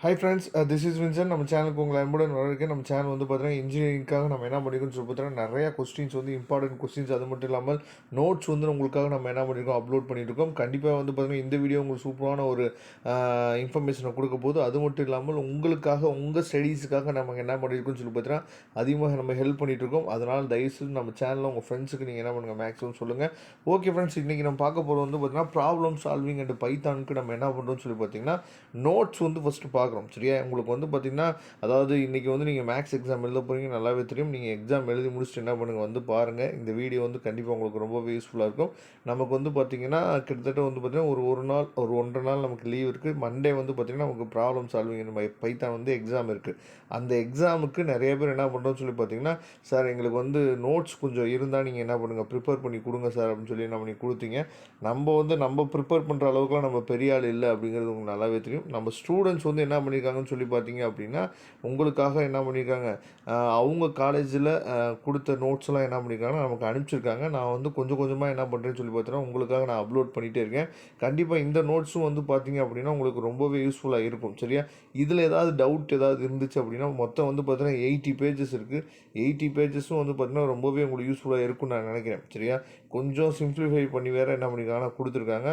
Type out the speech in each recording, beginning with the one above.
Hi friends, this is Vincent. நம்ம சேனலுக்கு உங்களை அன்புடன் வரவேற்கிறேன். நம்ம சேனல் வந்து பார்த்தீங்கன்னா இன்ஜினியரிங்காக நம்ம என்ன பண்ணியிருக்கோம்னு சொல்லி பார்த்தீங்கன்னா நிறையா கொஸ்டின்ஸ் வந்து இம்பார்ட்டன்ட் கொஸ்டின்ஸ் அது மட்டும் இல்லாமல் நோட்ஸ் வந்து உங்களுக்காக நம்ம என்ன பண்ணியிருக்கோம் அப்லோட் பண்ணியிருக்கோம். கண்டிப்பாக வந்து பார்த்தீங்கன்னா இந்த வீடியோ உங்களுக்கு சூப்பரான ஒரு இன்ஃபர்மேஷனை கொடுக்க போது. அது மட்டும் இல்லாமல் உங்களுக்காக உங்கள் ஸ்டடீஸுக்காக நம்ம என்ன பண்ணியிருக்கோம்னு சொல்லி பார்த்தீங்கன்னா அதிகமாக நம்ம ஹெல்ப் பண்ணிட்டு இருக்கோம். அதனால் தயவுசெய்து நம்ம சேனலில் உங்கள் ஃப்ரெண்ட்ஸுக்கு நீங்கள் என்ன பண்ணுங்கள் மேக்ஸிமம் சொல்லுங்கள். ஓகே ஃப்ரெண்ட்ஸ், இன்றைக்கி நம்ம பார்க்க போகிறது வந்து பார்த்தீங்கன்னா ப்ராப்ளம் சால்விங் அண்ட் பைத்தானுக்கு நம்ம என்ன பண்ணுறோம்னு சொல்லி பார்த்தீங்கன்னா நோட்ஸ் வந்து ஃபஸ்ட்டு பார்க்குறோம். சரியா, உங்களுக்கு வந்து பார்த்திங்கன்னா அதாவது இன்றைக்கி வந்து நீங்கள் மேக்ஸ் எக்ஸாம் எழுத போகிறீங்க, நல்லாவே தெரியும். நீங்கள் எக்ஸாம் எழுதி முடிச்சுட்டு என்ன பண்ணுங்கள் வந்து பாருங்கள். இந்த வீடியோ வந்து கண்டிப்பாக உங்களுக்கு ரொம்பவே யூஸ்ஃபுல்லாக இருக்கும். நமக்கு வந்து பார்த்திங்கன்னா கிட்டத்தட்ட வந்து பார்த்திங்கன்னா ஒரு நாள் ஒரு 1.5 நாள் நமக்கு லீவ் இருக்குது. மண்டே வந்து பார்த்திங்கன்னா நமக்கு ப்ராப்ளம் சால்விங் பைத்தான் வந்து எக்ஸாம் இருக்குது. அந்த எக்ஸாமுக்கு நிறைய பேர் என்ன பண்ணுறோன்னு சொல்லி பார்த்தீங்கன்னா, சார் எங்களுக்கு வந்து நோட்ஸ் கொஞ்சம் இருந்தால் நீங்கள் என்ன பண்ணுங்கள் ப்ரிப்பேர் பண்ணி கொடுங்க சார் அப்படின்னு சொல்லி என்ன பண்ணி கொடுத்தீங்க. நம்ம ப்ரிப்பேர் பண்ணுற அளவுக்குலாம் நம்ம பெரிய ஆள் இல்லை அப்படிங்கிறது உங்களுக்கு நல்லாவே தெரியும். நம்ம ஸ்டூடெண்ட்ஸ் வந்து என்ன பண்ணியிருக்காங்கன்னு சொல்லி பார்த்தீங்க அப்படின்னா, உங்களுக்காக என்ன பண்ணியிருக்காங்க, அவங்க காலேஜில் கொடுத்த நோட்ஸ்லாம் என்ன பண்ணியிருக்காங்கன்னா நமக்கு அனுப்பிச்சிருக்காங்க. நான் வந்து கொஞ்சம் கொஞ்சமாக என்ன பண்ணுறேன்னு சொல்லி பார்த்தீங்கன்னா உங்களுக்காக நான் அப்லோட் பண்ணிகிட்டே இருக்கேன். கண்டிப்பாக இந்த நோட்ஸும் வந்து பார்த்தீங்க அப்படின்னா உங்களுக்கு ரொம்பவே யூஸ்ஃபுல்லாக இருக்கும். சரியா, இதில் ஏதாவது டவுட் ஏதாவது இருந்துச்சு அப்படின்னா மொத்தம் வந்து பார்த்தீங்கன்னா 80 பேஜஸ் இருக்குது. 80 பேஜஸும் வந்து பார்த்தீங்கன்னா ரொம்பவே உங்களுக்கு யூஸ்ஃபுல்லாக இருக்கும்னு நான் நினைக்கிறேன். சரியா, கொஞ்சம் சிம்பிளிஃபை பண்ணி வேறு என்ன பண்ணியிருக்காங்கன்னா கொடுத்துருக்காங்க.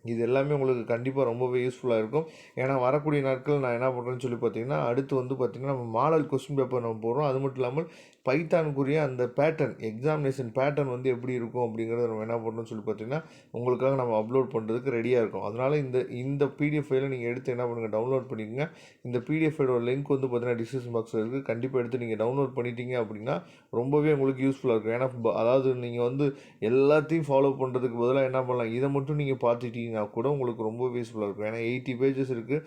இது எல்லாமே உங்களுக்கு கண்டிப்பாக ரொம்பவே யூஸ்ஃபுல்லாக இருக்கும். ஏன்னா வரக்கூடிய நாட்கள் நான் என்ன பண்ணுறேன்னு சொல்லி பார்த்தீங்கன்னா, அடுத்து வந்து பார்த்திங்கன்னா நம்ம மாடல் கொஸ்டின் பேப்பர் நம்ம போடுறோம். அது மட்டும் இல்லாமல் பைத்தானுக்குரிய அந்த பேட்டர்ன் எக்ஸாமினேஷன் பேட்டர்ன் வந்து எப்படி இருக்கும் அப்படிங்கிறத நம்ம என்ன பண்ணுறோம்னு சொல்லி பார்த்தீங்கன்னா உங்களுக்காக நம்ம அப்லோட் பண்ணுறதுக்கு ரெடியாக இருக்கும். அதனால் இந்த பிடிஎஃப் ஃபைலை நீங்கள் எடுத்து என்ன பண்ணுங்கள் டவுன்லோட் பண்ணிக்கோங்க. இந்த பிடிஎஃப் ஃபைலோட லிங்க் வந்து பார்த்தீங்கன்னா டிஸ்கிரிப்ஷன் பாக்ஸில் இருக்குது. கண்டிப்பாக எடுத்து நீங்கள் டவுன்லோட் பண்ணிட்டீங்க அப்படின்னா ரொம்பவே உங்களுக்கு யூஸ்ஃபுல்லாக இருக்கும். ஏன்னா அதாவது நீங்கள் வந்து எல்லாத்தையும் ஃபாலோ பண்ணுறதுக்கு பதிலாக என்ன பண்ணலாம், இதை மட்டும் நீங்கள் பார்த்துட்டீங்கன்னா கூட உங்களுக்கு ரொம்ப யூஸ்ஃபுல்லாக இருக்கும். ஏன்னா 80 பேஜஸ் இருக்குது.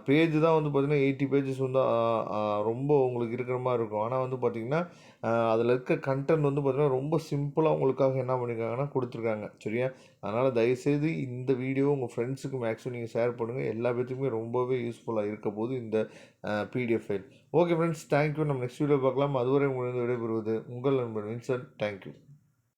பேஜ் தான் வந்து பார்த்திங்கன்னா 80 பேஜஸ் வந்து ரொம்ப உங்களுக்கு இருக்கிற மாதிரி இருக்கும். ஆனால் வந்து பார்த்திங்கன்னா அதில் இருக்க கண்டென்ட் வந்து பார்த்திங்கன்னா ரொம்ப சிம்பிளாக உங்களுக்காக என்ன பண்ணியிருக்காங்கன்னா கொடுத்துருக்காங்க. சரியா, அதனால் தயவுசெய்து இந்த வீடியோ உங்கள் ஃப்ரெண்ட்ஸுக்கு மேக்ஸிமம் நீங்கள் ஷேர் பண்ணுங்கள். எல்லா பேத்துக்குமே ரொம்பவே யூஸ்ஃபுல்லாக இருக்க போது இந்த PDF file. Okay friends, thank you. நம்ம நெக்ஸ்ட் வீடியோ பார்க்கலாம். அதுவரை உங்களிடம் விடைபெறுவது உங்கள் நண்பன் வின்சென்ட். தேங்க்யூ.